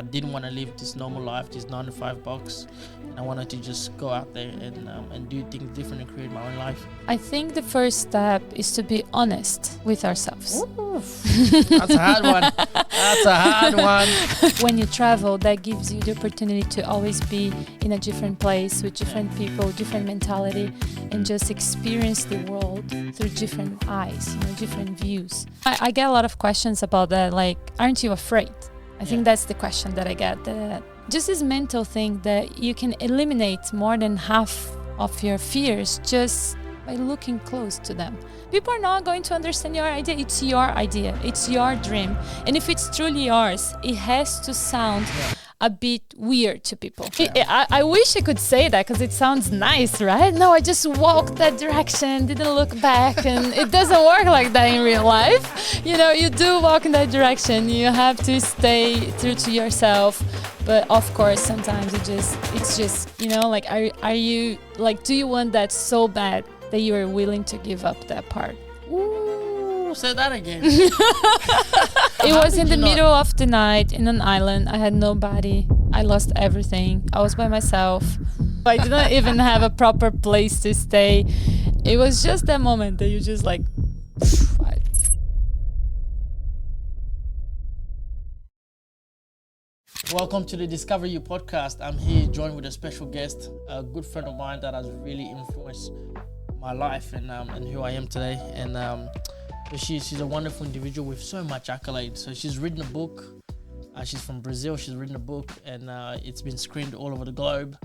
I didn't want to live this normal life, this 9 to 5 box, and I wanted to just go out there and do things different and create my own life. I think the first step is to be honest with ourselves. That's a hard one. That's a hard one. When you travel, that gives you the opportunity to always be in a different place with different people, different mentality, and just experience the world through different eyes, different views. I get a lot of questions about that, like, aren't you afraid? I think that's the question that I get. Just this mental thing that you can eliminate more than half of your fears just by looking close to them. People are not going to understand your idea. It's your idea. It's your dream. And if it's truly yours, it has to sound a bit weird to people. I wish I could say that because it sounds nice, right? No, I just walked that direction, didn't look back, and it doesn't work like that in real life. You do walk in that direction. You have to stay true to yourself. But of course, sometimes it's just, like, are you, like, do you want that so bad that you are willing to give up that part? Ooh, say that again. It was in the middle of the night in an island. I had nobody. I lost everything. I was by myself. I didn't even have a proper place to stay. It was just that moment that you just like... Welcome to the Discover You podcast. I'm here joined with a special guest, a good friend of mine that has really influenced my life and who I am today. And she's a wonderful individual with so much accolades. So she's written a book. She's from Brazil. She's written a book and it's been screened all over the globe.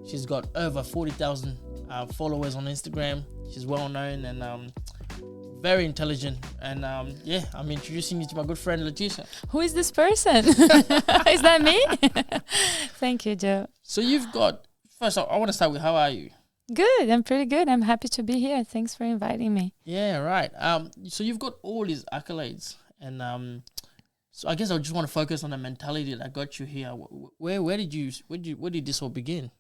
She's got over 40,000 followers on Instagram. She's well known and very intelligent. And I'm introducing you to my good friend Leticia. Who is this person? Is that me? Thank you, Joe. So first I want to start with, how are you? Good. I'm pretty good. I'm happy to be here. Thanks for inviting me. Yeah, right. So you've got all these accolades, and so I guess I just want to focus on the mentality that got you here. Where did this all begin?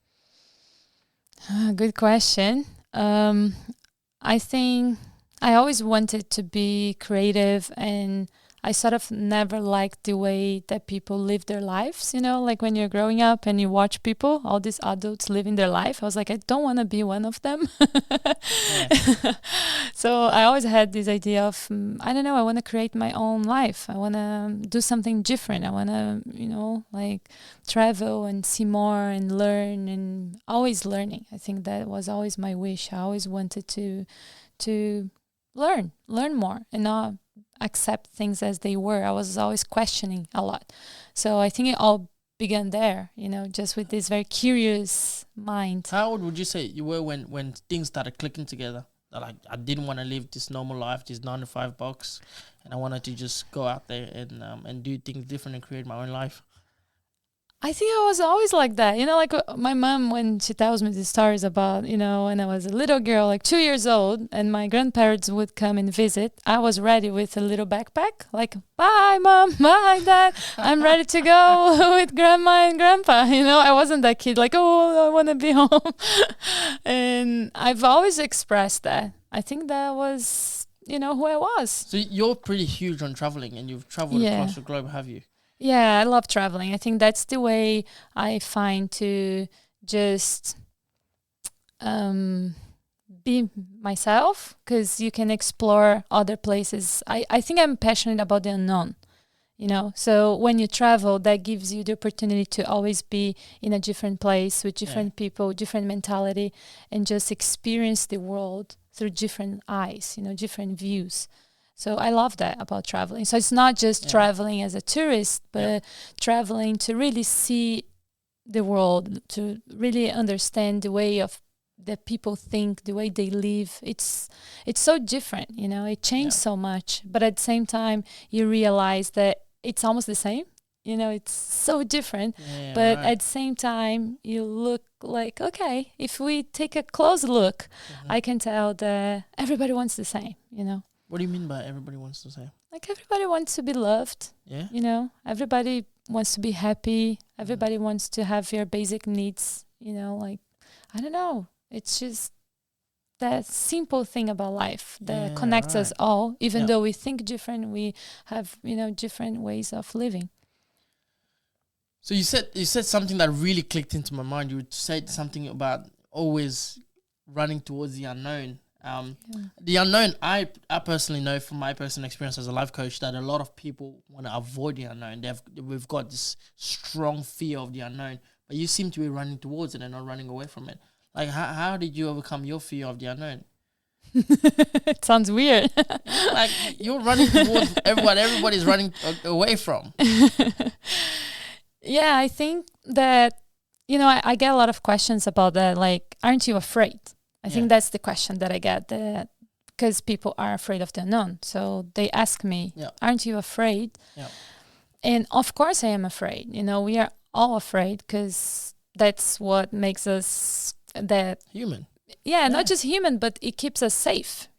Good question. I think I always wanted to be creative, and I sort of never liked the way that people live their lives, like when you're growing up and you watch people, all these adults living their life. I was like, I don't want to be one of them. So I always had this idea of, I want to create my own life. I want to do something different. I want to, like travel and see more and learn, and always learning. I think that was always my wish. I always wanted to learn more and not accept things as they were. I was always questioning a lot. So I think it all began there, just with this very curious mind. How old would you say you were when things started clicking together? Like, I didn't want to live this normal life, this 9 to 5 box, and I wanted to just go out there and do things different and create my own life. I think I was always like that. Like my mom, when she tells me these stories about, when I was a little girl, like 2 years old, and my grandparents would come and visit, I was ready with a little backpack, like, bye, Mom, bye, Dad, I'm ready to go with Grandma and Grandpa. I wasn't that kid, like, oh, I want to be home. And I've always expressed that. I think that was, who I was. So you're pretty huge on traveling, and you've traveled across the globe, have you? Yeah, I love traveling. I think that's the way I find to just be myself, because you can explore other places. I think I'm passionate about the unknown, So when you travel, that gives you the opportunity to always be in a different place with different people, different mentality, and just experience the world through different eyes, different views. So I love that about traveling. So it's not just traveling as a tourist, but traveling to really see the world, to really understand the way of that people think, the way they live. It's so different, it changed so much. But at the same time, you realize that it's almost the same. It's so different. But at the same time, you look like, okay, if we take a close look, I can tell that everybody wants the same, What do you mean by everybody wants to say? Like, everybody wants to be loved. Yeah. Everybody wants to be happy. Everybody wants to have your basic needs, like, I don't know. It's just that simple thing about life that connects us all, even though we think different, we have, different ways of living. So you said something that really clicked into my mind. You said something about always running towards the unknown. The unknown, I personally know from my personal experience as a life coach that a lot of people want to avoid the unknown. We've got this strong fear of the unknown, but you seem to be running towards it and not running away from it. Like, how did you overcome your fear of the unknown? It sounds weird. Like, you're running towards what everybody's running away from. Yeah, I think that, I get a lot of questions about that. Like, aren't you afraid? I think that's the question that I get, that because people are afraid of the unknown. So they ask me, aren't you afraid? Yeah. And of course I am afraid. We are all afraid because that's what makes us that human. Yeah, not just human, but it keeps us safe.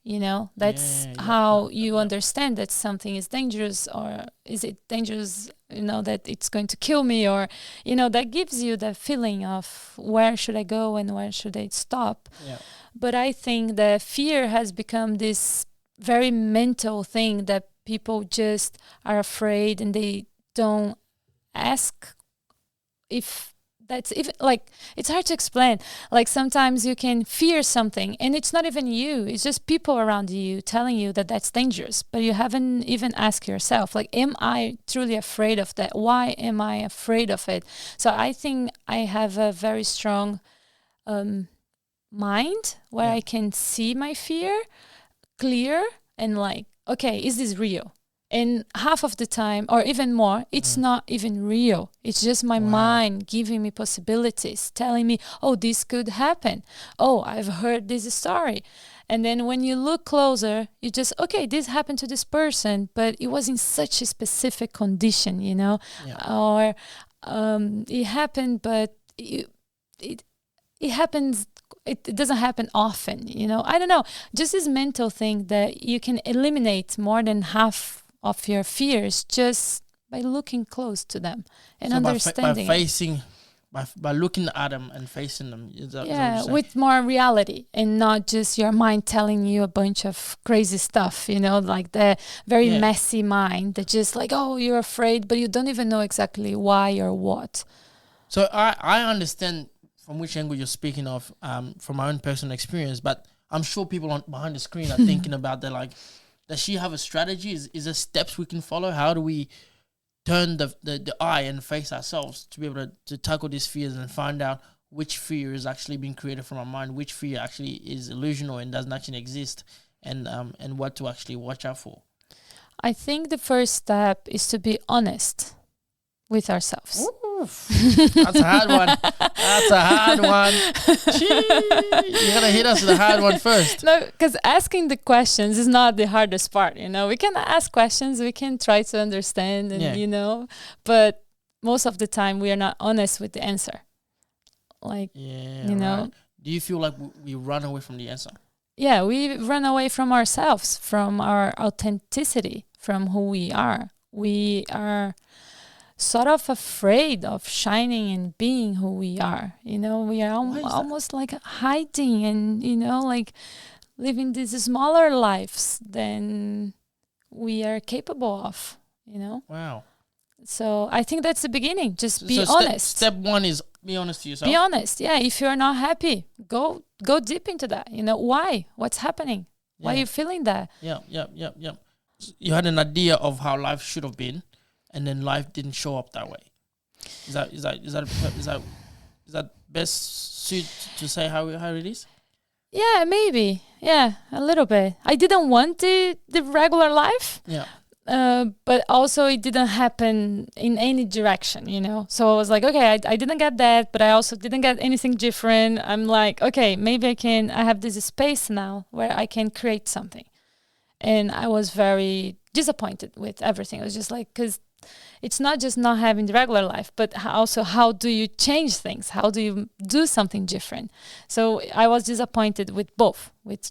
That's how you understand that something is dangerous, or is it dangerous, that it's going to kill me, or, that gives you the feeling of where should I go and where should I stop. Yeah. But I think that fear has become this very mental thing that people just are afraid and they don't ask if that's even, like, it's hard to explain. Like, sometimes you can fear something and it's not even you, it's just people around you telling you that that's dangerous, but you haven't even asked yourself, like, am I truly afraid of that? Why am I afraid of it? So I think I have a very strong mind where I can see my fear clear and, like, okay, is this real? And half of the time, or even more, it's not even real. It's just my mind giving me possibilities, telling me, oh, this could happen. Oh, I've heard this story. And then when you look closer, you just, okay, this happened to this person, but it was in such a specific condition, Or it happened, but it happens. It doesn't happen often, I don't know. Just this mental thing that you can eliminate more than half of your fears just by looking close to them and understanding by looking at them and facing them. Is that with more reality and not just your mind telling you a bunch of crazy stuff, like the very messy mind that just like, oh, you're afraid, but you don't even know exactly why or what. So I understand from which angle you're speaking of, from my own personal experience, but I'm sure people behind the screen are thinking about that, like, does she have a strategy? Is there steps we can follow? How do we turn the eye and face ourselves to be able to tackle these fears and find out which fear is actually being created from our mind, which fear actually is illusional and doesn't actually exist, and what to actually watch out for? I think the first step is to be honest with ourselves. Oof. That's a hard one. That's a hard one. You're going to hit us with a hard one first. No, because asking the questions is not the hardest part, We can ask questions, we can try to understand, and but most of the time we are not honest with the answer. Like, Right. Do you feel like we run away from the answer? Yeah, we run away from ourselves, from our authenticity, from who we are. We are sort of afraid of shining and being who we are. We are almost like hiding and, like living these smaller lives than we are capable of, Wow. So I think that's the beginning. Just be honest. Step one is be honest to yourself. Be honest. Yeah. If you're not happy, go deep into that. Why? What's happening? Yeah. Why are you feeling that? Yeah. You had an idea of how life should have been, and then life didn't show up that way. Is that best suit to say how it is? Yeah, maybe. Yeah, a little bit. I didn't want the regular life. Yeah. But also it didn't happen in any direction, So I was like, okay, I didn't get that, but I also didn't get anything different. I'm like, okay, maybe I have this space now where I can create something. And I was very disappointed with everything. I was just like, because it's not just not having the regular life, but also how do you change things? How do you do something different? So I was disappointed with both, So with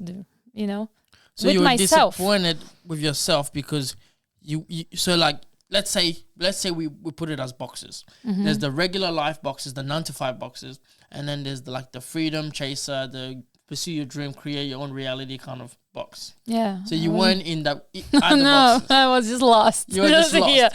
you were myself. Disappointed with yourself because you so like let's say we put it as boxes. Mm-hmm. There's the regular life boxes, the 9 to 5 boxes, and then there's the freedom chaser, the pursue your dream, create your own reality kind of box. Yeah. So you weren't in that other No, boxes. I was just lost. You were just lost. Yeah.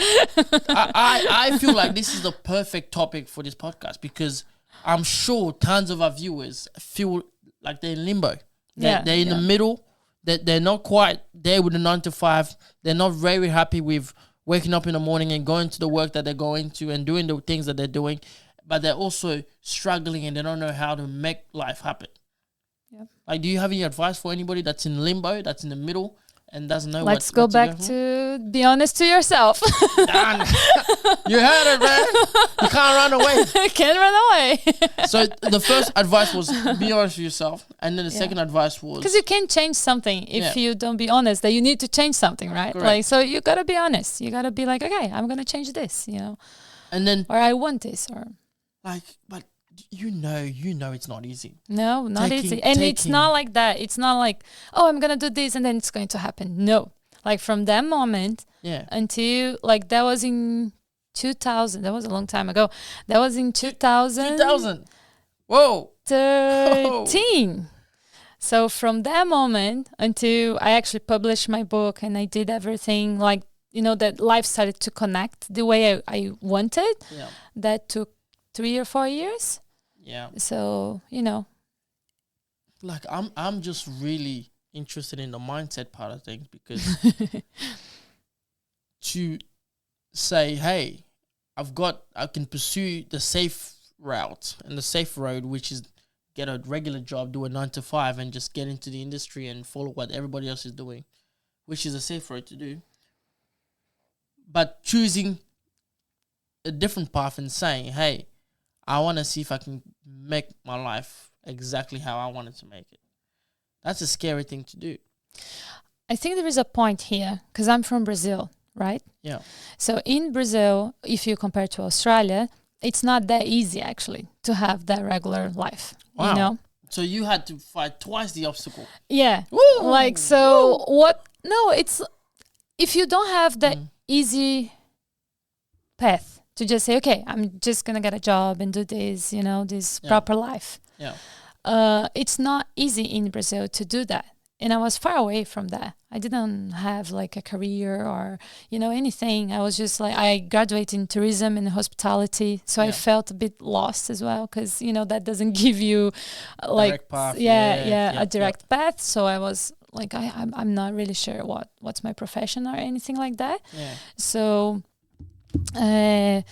I feel like this is the perfect topic for this podcast because I'm sure tons of our viewers feel like they're in limbo. They're in the middle. They're not quite there with the 9 to 5. They're not very happy with waking up in the morning and going to the work that they're going to and doing the things that they're doing. But they're also struggling and they don't know how to make life happen. Yep. Like, do you have any advice for anybody that's in limbo, that's in the middle and doesn't know Let's go back to be honest to yourself. You heard it, man. You can't run away. Can't run away. So the first advice was be honest with yourself. And then the second advice was... Because you can't change something if you don't be honest, that you need to change something, right? Correct. Like, so you got to be honest. You got to be like, okay, I'm going to change this, you know. And then... Or I want this, or... Like, but you know it's not easy. No, not easy. And it's not like that. It's not like, oh, I'm going to do this and then it's going to happen. No. Like from that moment until, like, that was in 2000. That was a long time ago. That was in 2000. 2000. Whoa. 13. So from that moment until I actually published my book and I did everything, like, you know, that life started to connect the way I wanted. Yeah. That took 3 or 4 years. Yeah. So, you know. Like, I'm just really interested in the mindset part of things because to say, hey, I can pursue the safe route and the safe road, which is get a regular job, do a 9 to 5 and just get into the industry and follow what everybody else is doing, which is a safe road to do. But choosing a different path and saying, hey, I want to see if I can make my life exactly how I wanted to make it. That's a scary thing to do. I think there is a point here because I'm from Brazil, right? Yeah. So in Brazil, if you compare to Australia, it's not that easy actually to have that regular life. Wow. You know? So you had to fight twice the obstacle. Yeah. Woo! Like, so what? No, it's if you don't have that easy path to just say, okay, I'm just going to get a job and do this, you know, this proper life. Yeah. It's not easy in Brazil to do that. And I was far away from that. I didn't have like a career or, you know, anything. I was just like, I graduated in tourism and hospitality. So I felt a bit lost as well because, you know, that doesn't give you like, direct path. A direct path. So I was like, I'm not really sure what's my profession or anything like that. Yeah. So it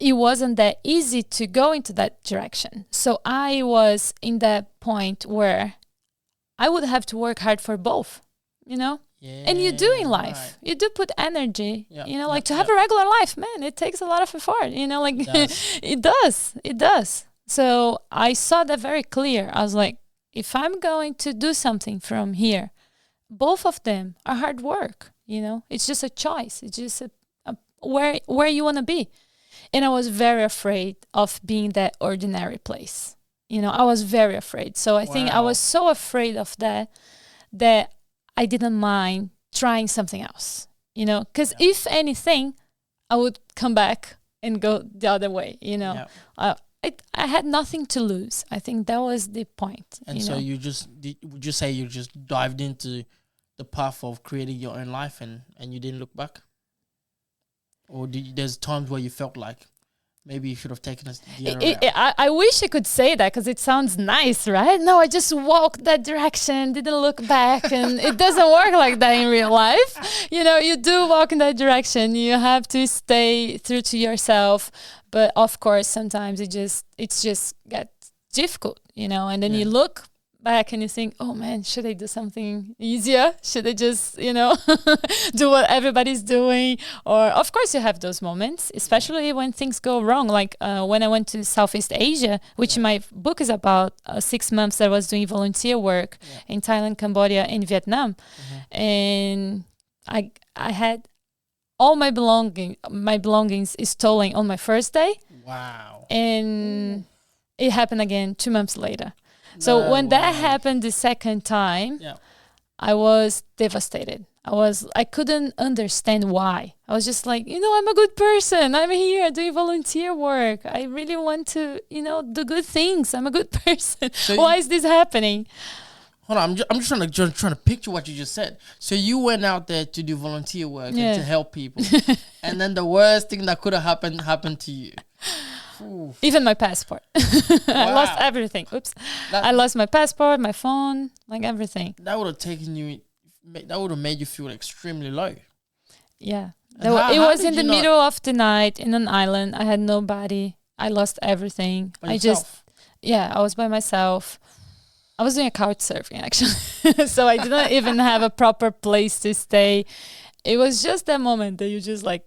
wasn't that easy to go into that direction. So I was in that point where I would have to work hard for both, you know? Yeah, and you do in life. right. You do put energy, you know, like to have a a regular life, man, it takes a lot of effort, you know, like it does. So I saw that very clear. I was like, if I'm going to do something from here, both of them are hard work, you know? It's just a choice. It's just where you want to be. And I was very afraid of being that ordinary place. You know, I was very afraid. So I think I was so afraid of that I didn't mind trying something else, you know, because if anything, I would come back and go the other way, you know. I had nothing to lose. I think that was the point. And so you would you say you just dived into the path of creating your own life and you didn't look back? Or there's times where you felt like maybe you should have taken us the other route? I wish I could say that because it sounds nice, right? No, I just walked that direction, didn't look back, and it doesn't work like that in real life. You know, you do walk in that direction. You have to stay true to yourself. But of course, sometimes it's just gets difficult, you know, and then you look back and you think, oh man, should I do something easier? Should I just, you know, do what everybody's doing? Or of course you have those moments, especially when things go wrong. Like when I went to Southeast Asia, which my book is about 6 months that I was doing volunteer work in Thailand, Cambodia, and Vietnam. And I had all my belongings stolen on my first day. Wow. And it happened again 2 months later. So when that happened the second time, I was devastated. I couldn't understand why. I was just like, I'm a good person. I'm here doing volunteer work. I really want to, do good things. I'm a good person. So why is this happening? Hold on, I'm just trying to picture what you just said. So you went out there to do volunteer work and to help people, and then the worst thing that could have happened to you. Oof. Even my passport. I lost everything. Oops. I lost my passport, my phone, like everything. That would have made you feel extremely low. Yeah. It was in the middle of the night in an island. I had nobody. I lost everything. I was by myself. I was doing a couch surfing actually. So I didn't even have a proper place to stay. It was just that moment that you just like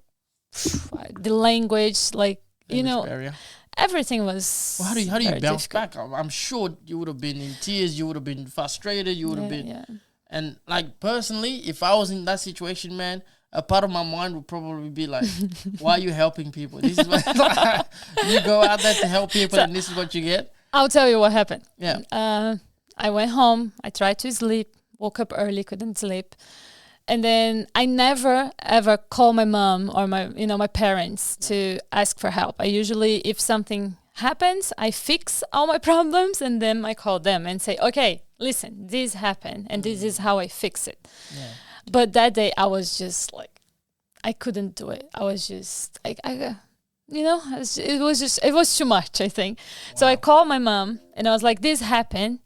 the language, like, barrier. Everything was. Well, how do you bounce back? I'm sure you would have been in tears. You would have been frustrated. You would have been. Yeah. And like personally, if I was in that situation, man, a part of my mind would probably be like, "Why are you helping people? This is what you go out there to help people, and this is what you get." I'll tell you what happened. Yeah. I went home. I tried to sleep. Woke up early. Couldn't sleep. And then I never ever call my mom or my parents to ask for help. I usually, if something happens, I fix all my problems and then I call them and say, okay, listen, this happened and this is how I fix it. Yeah. But that day I was just like, I couldn't do it. I was just like, it was too much, I think. Wow. So I called my mom and I was like, this happened.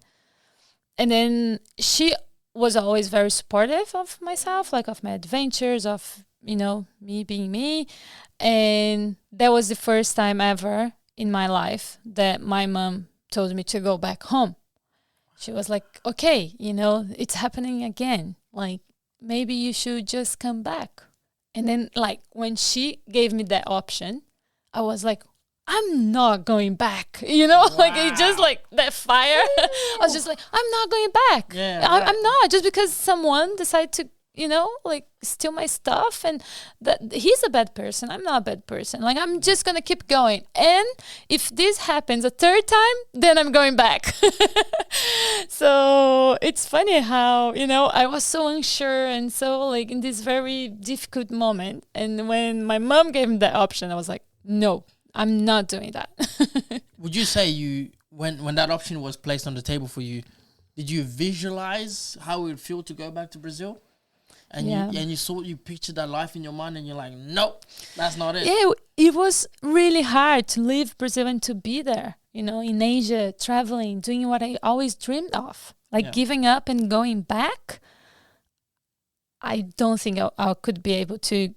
And then she was always very supportive of myself, like of my adventures, of, me being me. And that was the first time ever in my life that my mom told me to go back home. She was like, okay, it's happening again. Like, maybe you should just come back. And then like when she gave me that option, I was like, I'm not going back, wow. Like it just like that fire. I was just like, I'm not going back. Yeah, I'm not, just because someone decided to, like steal my stuff and that he's a bad person. I'm not a bad person. Like I'm just going to keep going. And if this happens a third time, then I'm going back. So it's funny how, I was so unsure and so like in this very difficult moment. And when my mom gave me that option, I was like, no. I'm not doing that. Would you say when that option was placed on the table for you, did you visualize how it would feel to go back to Brazil? And you pictured that life in your mind and you're like, nope, that's not it. Yeah, it was really hard to leave Brazil and to be there, in Asia, traveling, doing what I always dreamed of. Like giving up and going back. I don't think I could be able to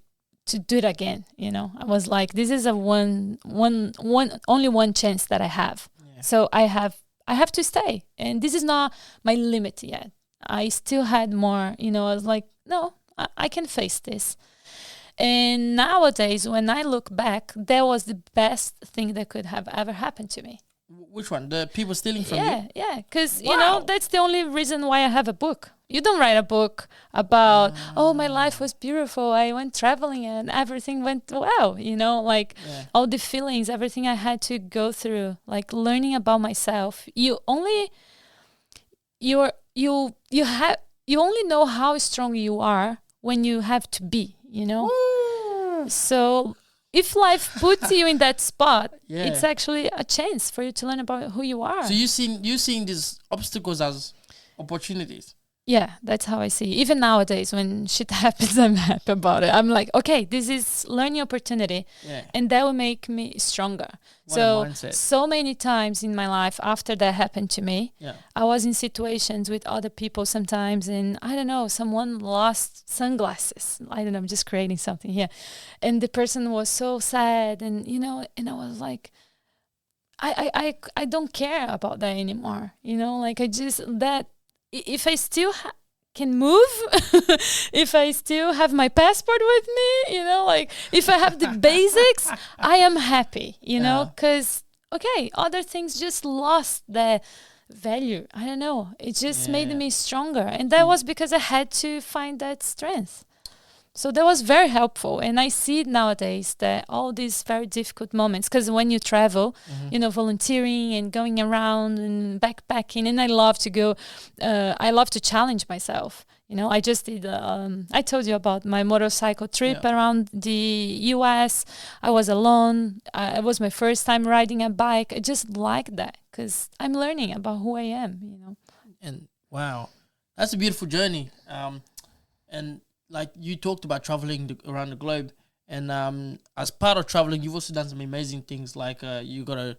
do it again. I was like, this is only one chance that I have. Yeah. So I have to stay, and this is not my limit yet. I still had more, I was like, no, I can face this. And nowadays when I look back, that was the best thing that could have ever happened to me. Which one? The people stealing from you? Yeah, because that's the only reason why I have a book. You don't write a book about, my life was beautiful, I went traveling and everything went well, all the feelings, everything I had to go through, like learning about myself. You only know how strong you are when you have to be, So if life puts you in that spot, it's actually a chance for you to learn about who you are. So you seeing these obstacles as opportunities. Yeah, that's how I see it. Even nowadays, when shit happens, I'm happy about it. I'm like, okay, this is learning opportunity, and that will make me stronger. So many times in my life after that happened to me, I was in situations with other people sometimes, and I don't know, someone lost sunglasses. I don't know, I'm just creating something here. And the person was so sad, and, and I was like, I don't care about that anymore. If I still can move, if I still have my passport with me, if I have the basics, I am happy, because, other things just lost their value. I don't know. It just made me stronger. And that was because I had to find that strength. So that was very helpful. And I see it nowadays that all these very difficult moments, because when you travel, volunteering and going around and backpacking, and I love to go, I love to challenge myself. You know, I just did, I told you about my motorcycle trip around the US. I was alone. It was my first time riding a bike. I just like that because I'm learning about who I am, you know. And wow, that's a beautiful journey. And like you talked about traveling around the globe. And as part of traveling, you've also done some amazing things, like you got a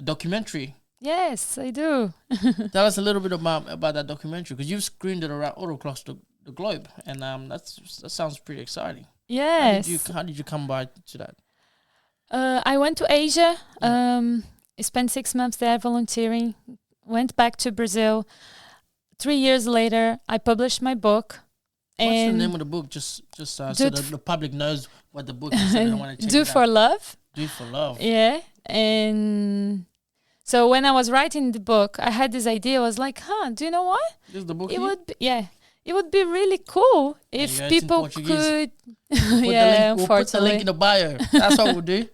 documentary. Yes, I do. Tell us a little bit about that documentary, because you've screened it around all across the globe, and that sounds pretty exciting. Yes. How did you come by to that? I went to Asia. I spent 6 months there volunteering. Went back to Brazil. 3 years later, I published my book. What's the name of the book? Just so the public knows what the book is. So they don't want to check Do it for out. Love. Do for Love. Yeah. And so when I was writing the book, I had this idea. I was like, do you know what? This is the book. It would be really cool if people could. We'll put the link in the bio. That's what we'll do.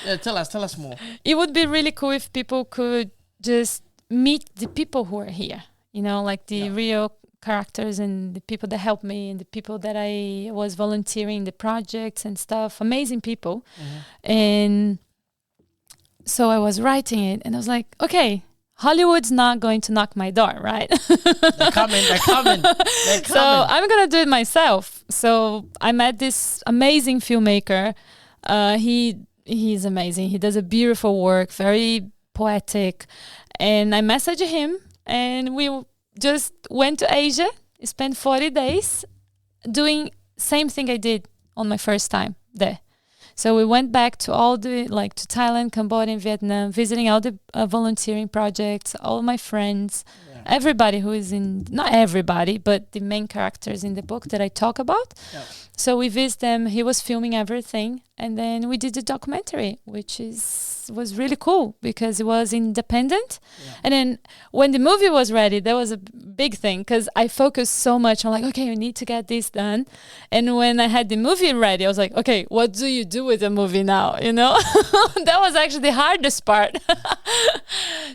Yeah, tell us more. It would be really cool if people could just meet the people who are here. You know, like the real characters and the people that helped me and the people that I was volunteering the projects and stuff. Amazing people. Mm-hmm. And so I was writing it and I was like, okay, Hollywood's not going to knock my door, right? They're coming. So I'm going to do it myself. So I met this amazing filmmaker. He's amazing. He does a beautiful work, very poetic. And I messaged him and we just went to Asia, spent 40 days doing same thing I did on my first time there. So we went back to to Thailand, Cambodia, and Vietnam, visiting all the volunteering projects, all my friends, everybody who is not everybody, but the main characters in the book that I talk about. Yep. So we visited them. He was filming everything. And then we did the documentary, which was really cool because it was independent. Yeah. And then when the movie was ready, that was a big thing because I focused so much on like, okay, we need to get this done. And when I had the movie ready, I was like, okay, what do you do with the movie now? You know, that was actually the hardest part.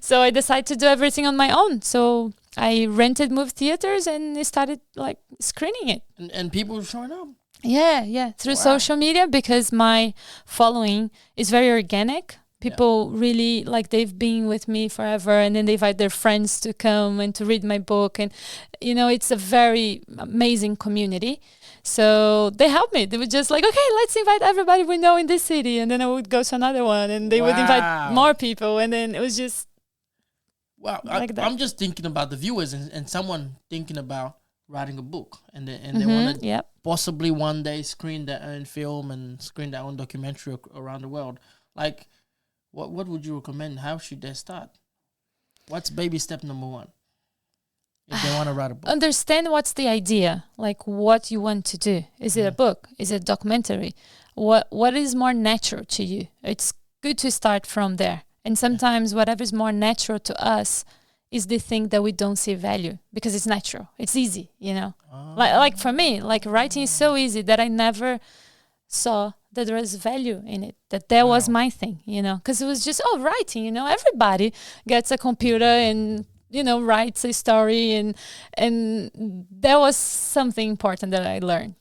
So I decided to do everything on my own. So I rented movie theaters and started like screening it. And people were showing up. Yeah. Through social media, because my following is very organic. People really, like, they've been with me forever, and then they invite their friends to come and to read my book. And, you know, it's a very amazing community. So they helped me. They were just like, okay, let's invite everybody we know in this city. And then I would go to another one, and they would invite more people. And then it was just I'm just thinking about the viewers and someone thinking about writing a book. And they want to possibly one day screen their own film and screen their own documentary around the world. Like, what would you recommend? How should they start? What's baby step number one if they want to write a book? Understand what's the idea, like what you want to do. Is it a book? Is it a documentary? What is more natural to you? It's good to start from there. And sometimes whatever is more natural to us is the thing that we don't see value because it's natural. It's easy, you know. Like for me, like writing is so easy that I never saw that there was value in it, that was my thing, you know, because it was just, writing, you know, everybody gets a computer and, you know, writes a story, and that was something important that I learned.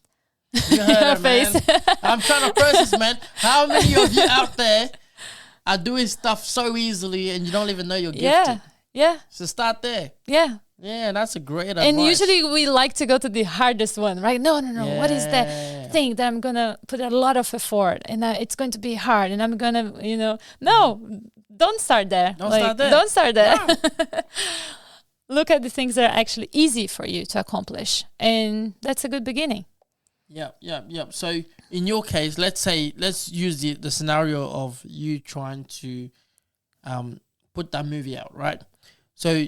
You heard it, man. I'm trying to process, man. How many of you out there are doing stuff so easily and you don't even know you're gifted? Yeah. So start there. Yeah, that's a great advice. And usually we like to go to the hardest one, right? No. Yeah. What is that thing that I'm going to put a lot of effort and it's going to be hard and I'm going to, you know, no, don't start there. Don't start there. No. Look at the things that are actually easy for you to accomplish. And that's a good beginning. Yeah. So in your case, let's use the scenario of you trying to put that movie out, right? So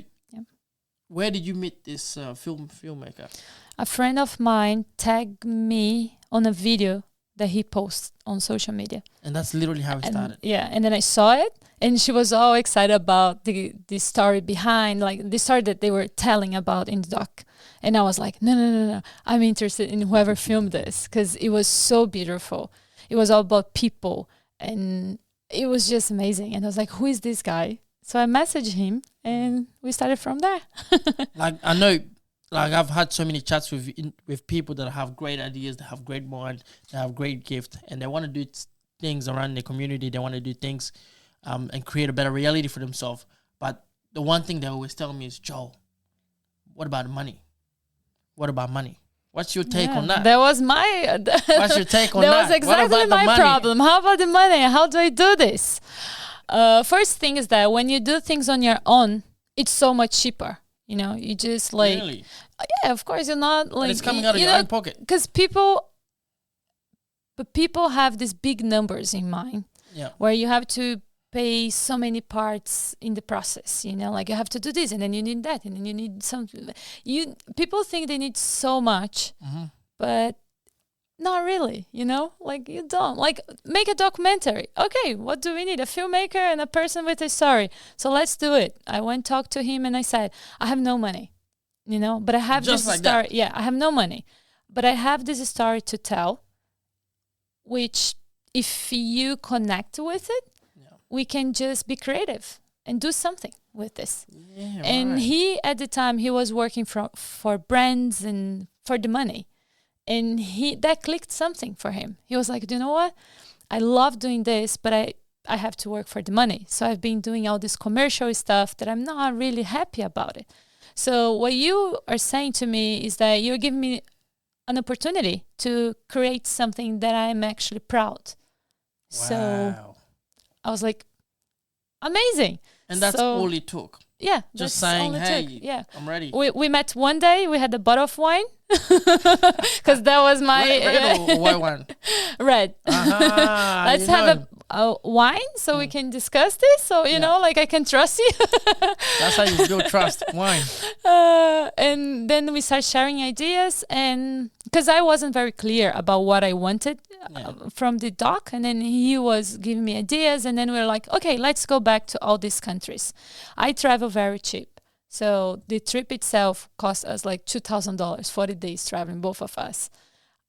where did you meet this filmmaker? A friend of mine tagged me on a video that he posts on social media. And that's literally how it started. Yeah, and then I saw it, and she was all excited about the story behind, like the story that they were telling about in the doc. And I was like, no, I'm interested in whoever filmed this because it was so beautiful. It was all about people, and it was just amazing. And I was like, who is this guy? So I messaged him, and we started from there. Like, I know like I've had so many chats with people that have great ideas, that have great mind, that have great gift, and they want to do things around their community. They want to do things and create a better reality for themselves. But the one thing they always tell me is, Joe, what about money? What about money? What's your take on that? That was my... What's your take on that? That was exactly my problem. How about the money? How do I do this? First thing is that when you do things on your own, it's so much cheaper. You know, you just like... Really? Yeah, of course, you're not like... And it's coming out of your own pocket. Because people have these big numbers in mind. Yeah. Where you have to pay so many parts in the process, you know, like you have to do this and then you need that and then you need something. People think they need so much, but not really, you know, like you don't. Like, make a documentary. Okay, what do we need? A filmmaker and a person with a story. So let's do it. I went talk to him and I said, I have no money, you know, but I have Just this like story. that. Yeah, I have no money, but I have this story to tell, which if you connect with it, we can just be creative and do something with this. Yeah, and he, at the time, he was working for brands and for the money. And that clicked something for him. He was like, do you know what? I love doing this, but I have to work for the money. So I've been doing all this commercial stuff that I'm not really happy about it. So what you are saying to me is that you're giving me an opportunity to create something that I'm actually proud. Wow. So I was like, amazing. And that's all it took. Yeah. Just saying, hey, yeah, I'm ready. We met one day. We had a bottle of wine. Because that was my... Red or white wine? Red. Let's have a wine so we can discuss this. So, you know, like I can trust you. That's how you build trust. Wine. And then we start sharing ideas. And because I wasn't very clear about what I wanted from the doc. And then he was giving me ideas. And then we were like, okay, let's go back to all these countries. I travel very cheap. So the trip itself cost us like $2,000, 40 days traveling, both of us.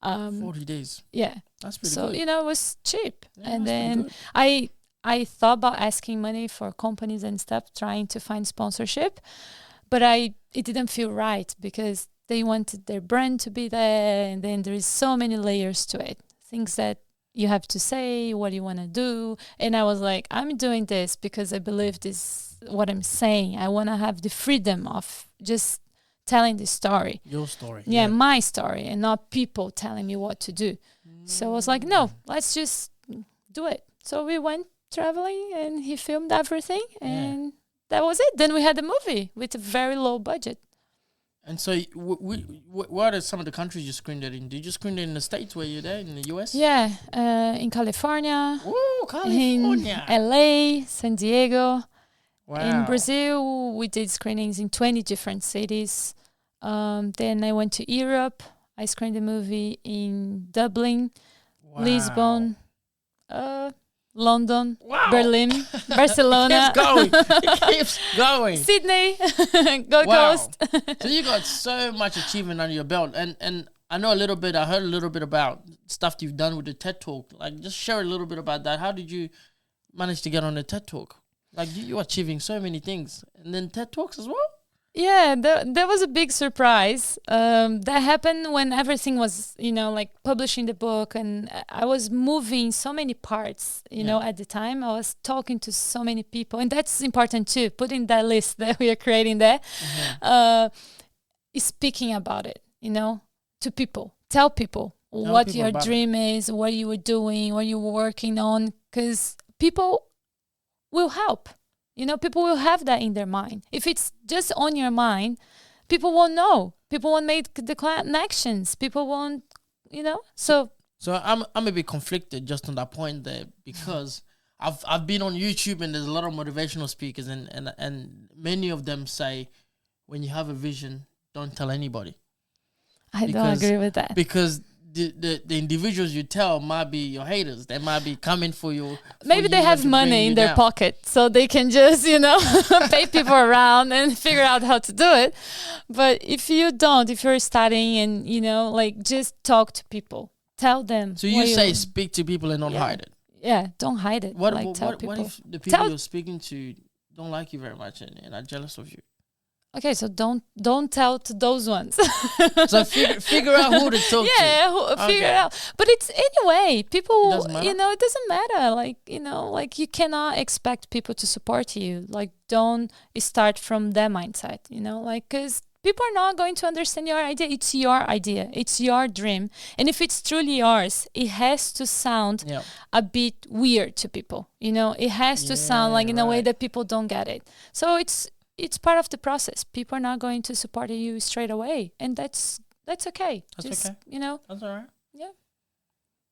40 days. Yeah. That's pretty good. So, you know, it was cheap. Yeah, and then I thought about asking money for companies and stuff, trying to find sponsorship. But it didn't feel right because they wanted their brand to be there. And then there is so many layers to it. Things that you have to say, what you want to do. And I was like, I'm doing this because I believe this what I'm saying. I want to have the freedom of just telling the story. Your story. Yeah, my story, and not people telling me what to do. So I was like, no, let's just do it. So we went traveling and he filmed everything and that was it. Then we had a movie with a very low budget. And so what are some of the countries you screened it in? Did you screen it in the States where you're there, in the US? Yeah, in California. Ooh, California. In LA, San Diego. Wow. In Brazil, we did screenings in 20 different cities. Then I went to Europe. I screened the movie in Dublin, Lisbon, London, Berlin, Barcelona. It keeps going. Sydney, Gold Coast. So you got so much achievement under your belt. And I know I heard a little bit about stuff you've done with the TED Talk. Like, just share a little bit about that. How did you manage to get on the TED Talk? Like, you're achieving so many things. And then TED Talks as well? Yeah, that was a big surprise. That happened when everything was, you know, like publishing the book. And I was moving so many parts, you know, at the time. I was talking to so many people. And that's important too, putting that list that we are creating there. Speaking about it, you know, to people. Tell people what your dream is, what you were doing, what you were working on. Because people will help. You know, people will have that in their mind. If it's just on your mind, people won't know. People won't make the connections. People won't, you know. So I'm a bit conflicted just on that point there because I've been on YouTube and there's a lot of motivational speakers and many of them say when you have a vision, don't tell anybody. I don't agree with that. Because the individuals you tell might be your haters. They might be coming for you. Maybe they have money in their pocket, so they can just, you know, pay people around and figure out how to do it. But if you're studying and, you know, like just talk to people, tell them. So you say speak to people and not hide it. Yeah, don't hide it. What if the people you're speaking to don't like you very much and are jealous of you? Okay, so don't tell to those ones. So figure out who to talk to. Yeah, figure it out. But it's anyway, people, doesn't matter? it doesn't matter. Like, like you cannot expect people to support you. Like, don't start from their mindset, like, because people are not going to understand your idea. It's your idea. It's your dream. And if it's truly yours, it has to sound Yeah. a bit weird to people. It has to sound like in a way right. that people don't get it. So it's part of the process. People are not going to support you straight away, and that's okay. That's okay. That's all right. Yeah.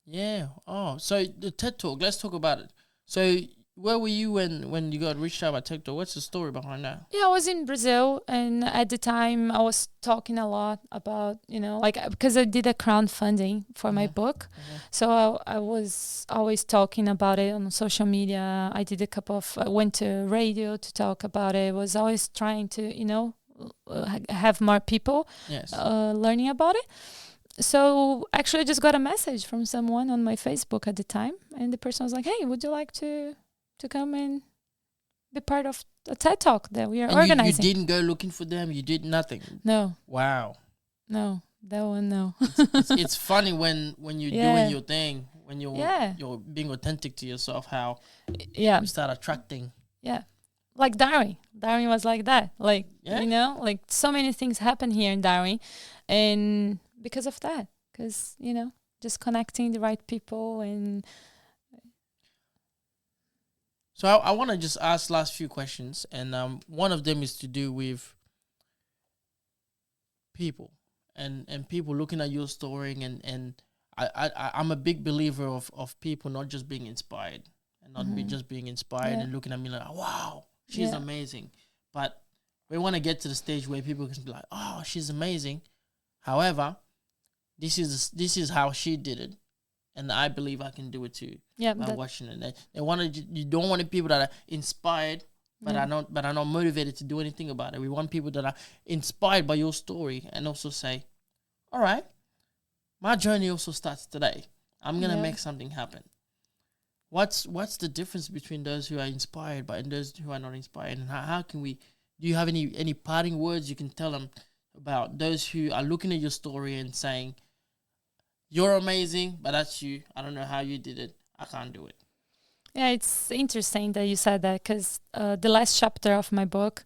Yeah. Oh, so the TED Talk. Let's talk about it. So where were you when you got reached out by TED Talk? What's the story behind that? Yeah, I was in Brazil, and at the time I was talking a lot about, like, because I did a crowdfunding for my book. So I was always talking about it on social media. I did I went to radio to talk about it. Was always trying to, have more people learning about it. So actually I just got a message from someone on my Facebook at the time, and the person was like, "Hey, would you like to come and be part of a TED Talk that we are organizing?" You didn't go looking for them? You did nothing? No. Wow. No, that one, no. It's funny when you're doing your thing, when you're being authentic to yourself, how you start attracting. Yeah. Like Darwin. Darwin was like that. Like, like so many things happen here in Darwin. And because of that, because, just connecting the right people. And so I want to just ask last few questions, and one of them is to do with people and people looking at your story, and I'm a big believer of people not just being inspired and not just being inspired and looking at me like, wow, she's amazing, but we want to get to the stage where people can be like, oh, she's amazing. However, this is how she did it, and I believe I can do it too. Yeah, by watching it. You don't want people that are inspired, but are not motivated to do anything about it. We want people that are inspired by your story and also say, all right, my journey also starts today. I'm gonna make something happen. What's the difference between those who are inspired and those who are not inspired, and how can we? Do you have any parting words you can tell them about those who are looking at your story and saying, you're amazing, but that's you. I don't know how you did it. I can't do it. Yeah, it's interesting that you said that, because the last chapter of my book,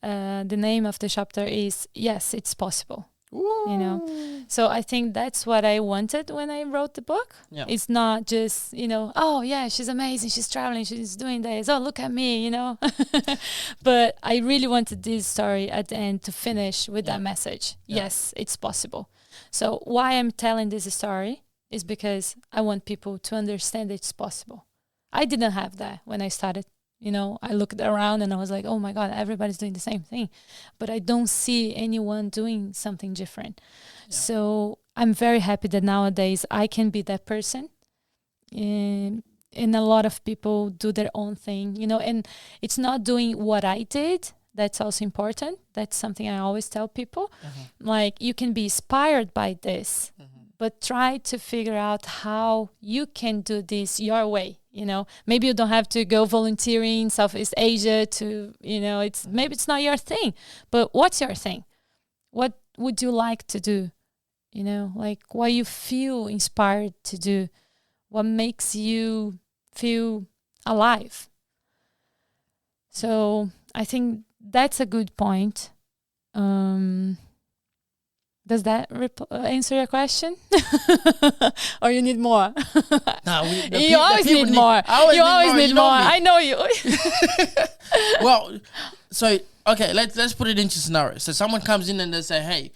the name of the chapter is Yes, It's Possible. Ooh. So I think that's what I wanted when I wrote the book. Yeah. It's not just, oh yeah, she's amazing, she's traveling, she's doing this, oh look at me, But I really wanted this story at the end to finish with that message. Yes, it's possible. So why I'm telling this story is because I want people to understand it's possible. I didn't have that when I started. I looked around and I was like, oh my God, everybody's doing the same thing. But I don't see anyone doing something different. Yeah. So I'm very happy that nowadays I can be that person. And a lot of people do their own thing, and it's not doing what I did. That's also important. That's something I always tell people. Like, you can be inspired by this, but try to figure out how you can do this your way. Maybe you don't have to go volunteering in Southeast Asia to, maybe it's not your thing, but what's your thing? What would you like to do? Like, what you feel inspired to do? What makes you feel alive? So I think that's a good point. Does that answer your question? Or you need more? No, you always need more. You always need more. I know you. Well, so, okay, let's put it into scenario. So someone comes in and they say, hey,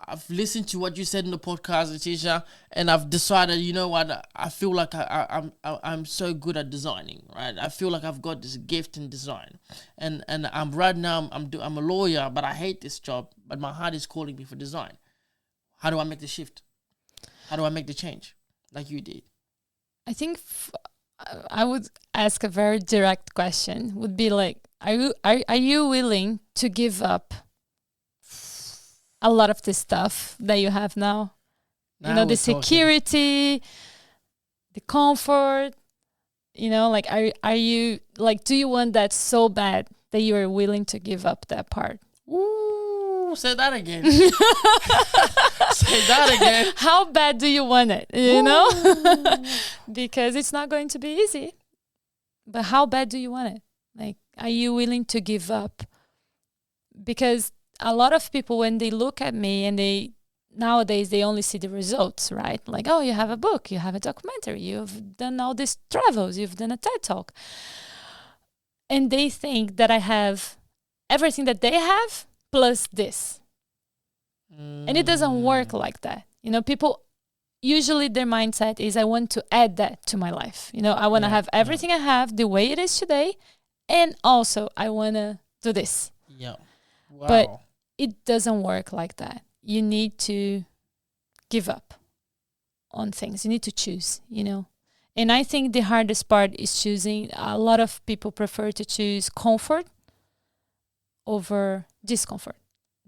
I've listened to what you said in the podcast, Leticia, and I've decided, you know what, I feel like I'm so good at designing, right? I feel like I've got this gift in design, and I'm right now I'm a lawyer, but I hate this job, but my heart is calling me for design. How do I make the shift? How do I make the change, like you did? I think I would ask a very direct question. Would be like, are you willing to give up a lot of the stuff that you have now? The security, the comfort, like, are you, like, do you want that so bad that you are willing to give up that part? Ooh. Ooh, say that again. Say that again. How bad do you want it? You know? Because it's not going to be easy. But how bad do you want it? Like, are you willing to give up? Because a lot of people, when they look at me and nowadays they only see the results, right? Like, oh, you have a book, you have a documentary, you've done all these travels, you've done a TED Talk. And they think that I have everything that they have plus this. And it doesn't work like that. You know, people, usually their mindset is, I want to add that to my life. You know, I want to have everything I have the way it is today. And also I want to do this. Yeah. Wow. But it doesn't work like that. You need to give up on things. You need to choose, you know. And I think the hardest part is choosing. A lot of people prefer to choose comfort over discomfort.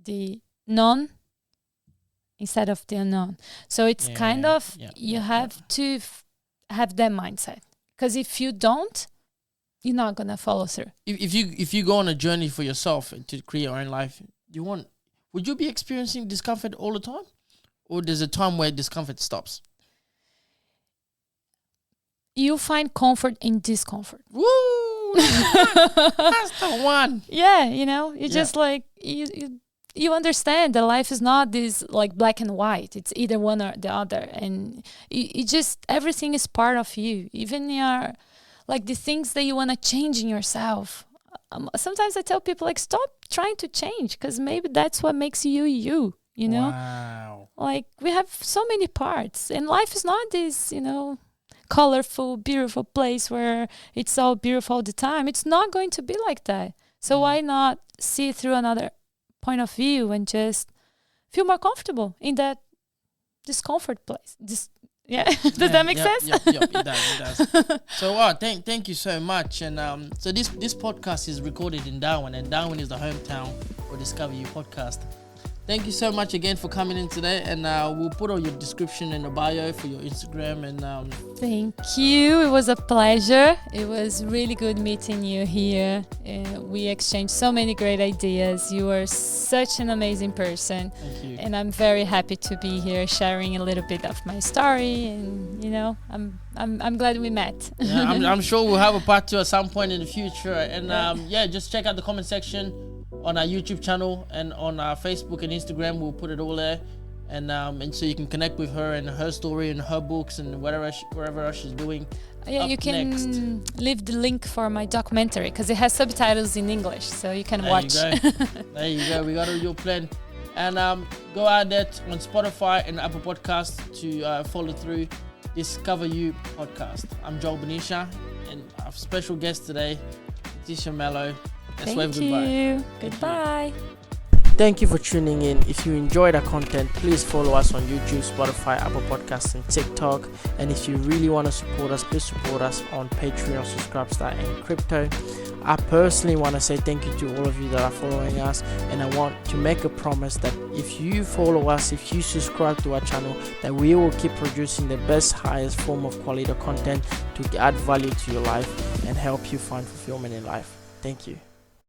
The known instead of the unknown. So it's you have to have that mindset. Because if you don't, you're not going to follow through. If you go on a journey for yourself to create your own life, would you be experiencing discomfort all the time? Or there's a time where discomfort stops? You find comfort in discomfort. Woo! That's the one. Yeah, you know, you just like, you understand that life is not this like black and white. It's either one or the other. And you just, everything is part of you. Even your, like the things that you want to change in yourself. Sometimes I tell people, like, stop trying to change, because maybe that's what makes you, you know? Wow. Like, we have so many parts, and life is not this, you know, colorful, beautiful place where it's all beautiful all the time. It's not going to be like that. So why not see it through another point of view and just feel more comfortable in that discomfort place? Does that make sense? Yep, it does. So thank you so much. And so this podcast is recorded in Darwin, and Darwin is the hometown for Discover You podcast. Thank you so much again for coming in today, and we'll put all your description in the bio for your Instagram. And thank you. It was a pleasure. It was really good meeting you here. We exchanged so many great ideas. You are such an amazing person. Thank you. And I'm very happy to be here sharing a little bit of my story. And you know, I'm glad we met. Yeah, I'm sure we'll have a part 2 at some point in the future. And just check out the comment section on our YouTube channel and on our Facebook and Instagram. We'll put it all there, and so you can connect with her and her story and her books and wherever else she's doing. Yeah, you can leave the link for my documentary, because it has subtitles in English, so you can watch. There you go. We got your plan. And go out there on Spotify and Apple Podcasts to follow through Discover You podcast. I'm Joel Benicia, and our special guest today, Leticia Mello. Thank you. Goodbye. Thank you for tuning in. If you enjoyed our content, please follow us on YouTube, Spotify, Apple Podcasts, and TikTok. And if you really want to support us, please support us on Patreon, Subscribestar, and Crypto. I personally want to say thank you to all of you that are following us, and I want to make a promise that if you follow us, if you subscribe to our channel, that we will keep producing the best, highest form of quality content to add value to your life and help you find fulfillment in life. Thank you.